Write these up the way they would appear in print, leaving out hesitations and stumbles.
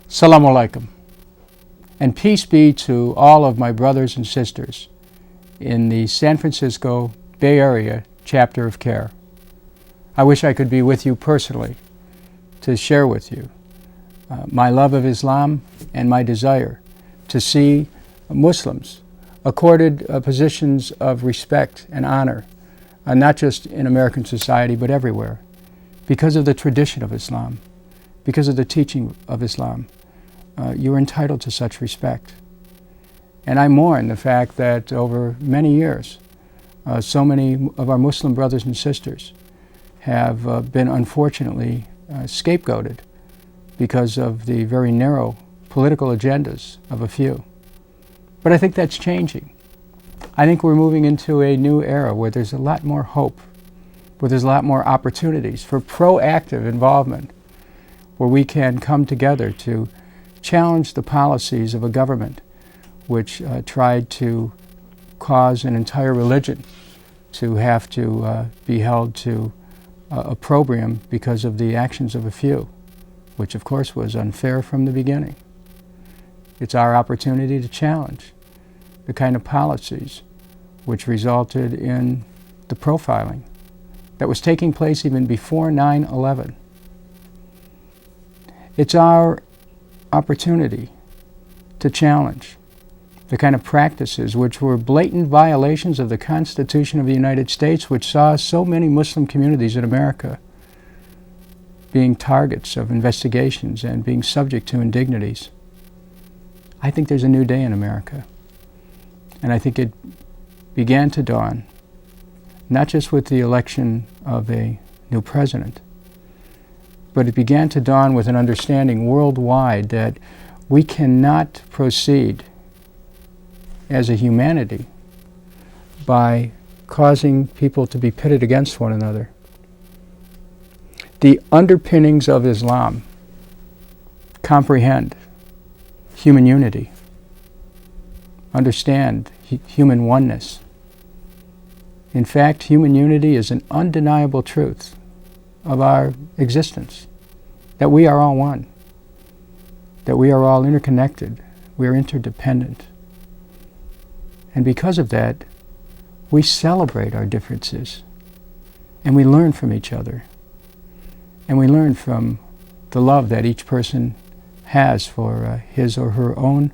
Assalamu alaikum, and peace be to all of my brothers and sisters in the San Francisco Bay Area chapter of CAIR. I wish I could be with you personally to share with you my love of Islam and my desire to see Muslims accorded positions of respect and honor, not just in American society but everywhere, because of the tradition of Islam, because of the teaching of Islam. You're entitled to such respect. And I mourn the fact that over many years, so many of our Muslim brothers and sisters have been unfortunately scapegoated because of the very narrow political agendas of a few. But I think that's changing. I think we're moving into a new era where there's a lot more hope, where there's a lot more opportunities for proactive involvement, where we can come together to challenge the policies of a government which tried to cause an entire religion to have to be held to opprobrium because of the actions of a few, which of course was unfair from the beginning. It's our opportunity to challenge the kind of policies which resulted in the profiling that was taking place even before 9/11. It's our opportunity to challenge the kind of practices which were blatant violations of the Constitution of the United States, which saw so many Muslim communities in America being targets of investigations and being subject to indignities. I think there's a new day in America, and I think it began to dawn, not just with the election of a new president, but it began to dawn with an understanding worldwide that we cannot proceed as a humanity by causing people to be pitted against one another. The underpinnings of Islam comprehend human unity, understand human oneness. In fact, human unity is an undeniable truth of our existence, that we are all one, that we are all interconnected, we are interdependent. And because of that, we celebrate our differences, and we learn from each other, and we learn from the love that each person has for his or her own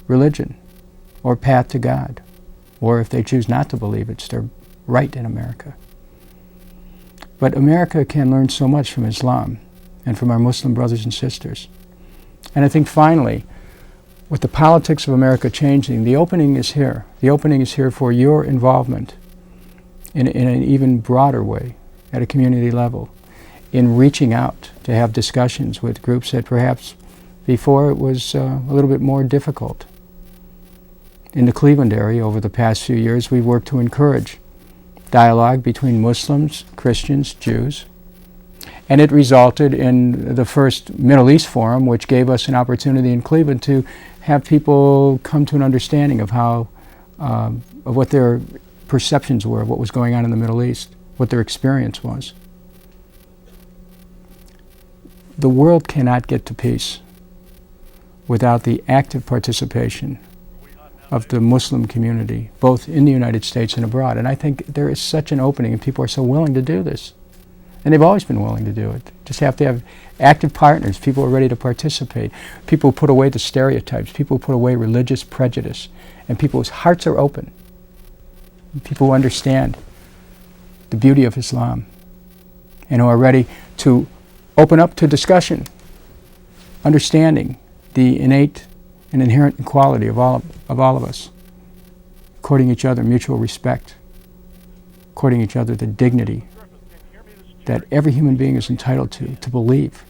religion or path to God, or if they choose not to believe, it's their right in America. But America can learn so much from Islam and from our Muslim brothers and sisters. And I think finally, with the politics of America changing, the opening is here. The opening is here for your involvement in an even broader way at a community level, in reaching out to have discussions with groups that perhaps before it was a little bit more difficult. In the Cleveland area over the past few years, we've worked to encourage dialogue between Muslims, Christians, Jews, and it resulted in the first Middle East Forum, which gave us an opportunity in Cleveland to have people come to an understanding of how, of what their perceptions were of what was going on in the Middle East, what their experience was. The world cannot get to peace without the active participation of the Muslim community, both in the United States and abroad. And I think there is such an opening, and people are so willing to do this. And they've always been willing to do it. Just have to have active partners, people who are ready to participate, people who put away the stereotypes, people who put away religious prejudice, and people whose hearts are open, people who understand the beauty of Islam, and who are ready to open up to discussion, understanding the innate and inherent equality of all of us, according each other mutual respect, according each other the dignity that every human being is entitled to believe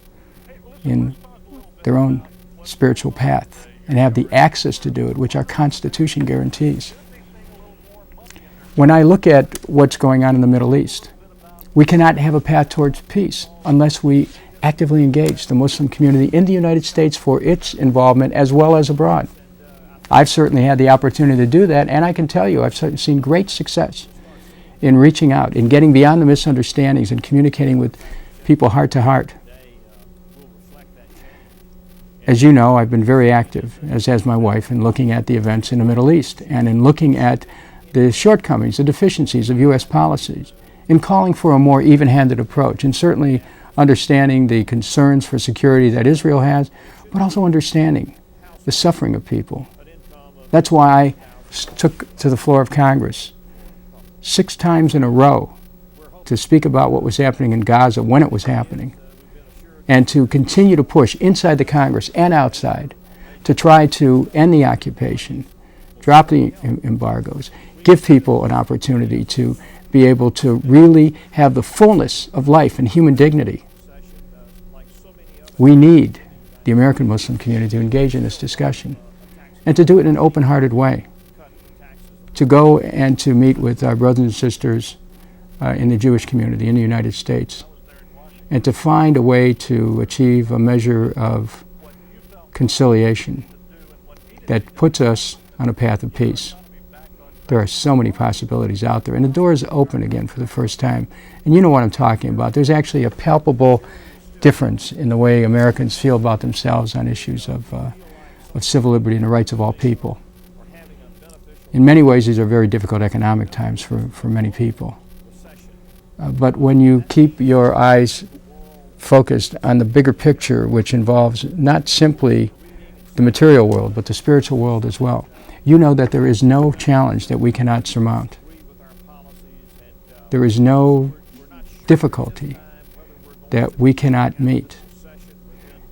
in their own spiritual path and have the access to do it, which our Constitution guarantees. When I look at what's going on in the Middle East, we cannot have a path towards peace unless we actively engage the Muslim community in the United States for its involvement as well as abroad. I've certainly had the opportunity to do that, and I can tell you I've seen great success in reaching out, in getting beyond the misunderstandings and communicating with people heart to heart. As you know, I've been very active, as has my wife, in looking at the events in the Middle East and in looking at the shortcomings, the deficiencies of U.S. policies, in calling for a more even-handed approach, and certainly understanding the concerns for security that Israel has, but also understanding the suffering of people. That's why I took to the floor of Congress 6 times in a row to speak about what was happening in Gaza when it was happening, and to continue to push inside the Congress and outside to try to end the occupation, drop the embargoes, give people an opportunity to be able to really have the fullness of life and human dignity. We need the American Muslim community to engage in this discussion and to do it in an open-hearted way, to go and to meet with our brothers and sisters in the Jewish community in the United States, and to find a way to achieve a measure of conciliation that puts us on a path of peace. There are so many possibilities out there, and the door is open again for the first time. And you know what I'm talking about. There's actually a palpable difference in the way Americans feel about themselves on issues of civil liberty and the rights of all people. In many ways, these are very difficult economic times for many people. But when you keep your eyes focused on the bigger picture, which involves not simply the material world, but the spiritual world as well, you know that there is no challenge that we cannot surmount. There is no difficulty that we cannot meet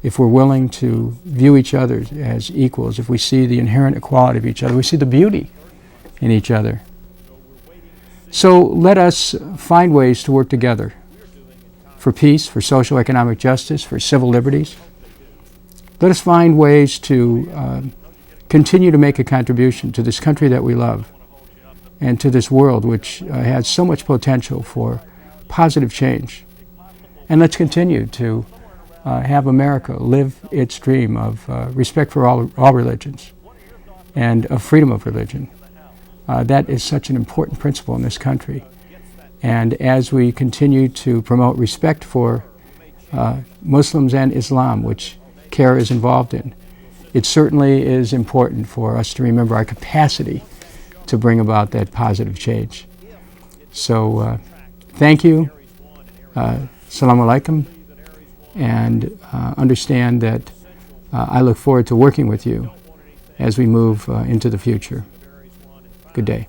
if we're willing to view each other as equals, if we see the inherent equality of each other, we see the beauty in each other. So let us find ways to work together for peace, for social economic justice, for civil liberties. Let us find ways to continue to make a contribution to this country that we love and to this world which has so much potential for positive change. And let's continue to have America live its dream of respect for all religions and of freedom of religion. That is such an important principle in this country. And as we continue to promote respect for Muslims and Islam, which CAIR is involved in, it certainly is important for us to remember our capacity to bring about that positive change. So thank you. Assalamu alaikum. And understand that I look forward to working with you as we move into the future. Good day.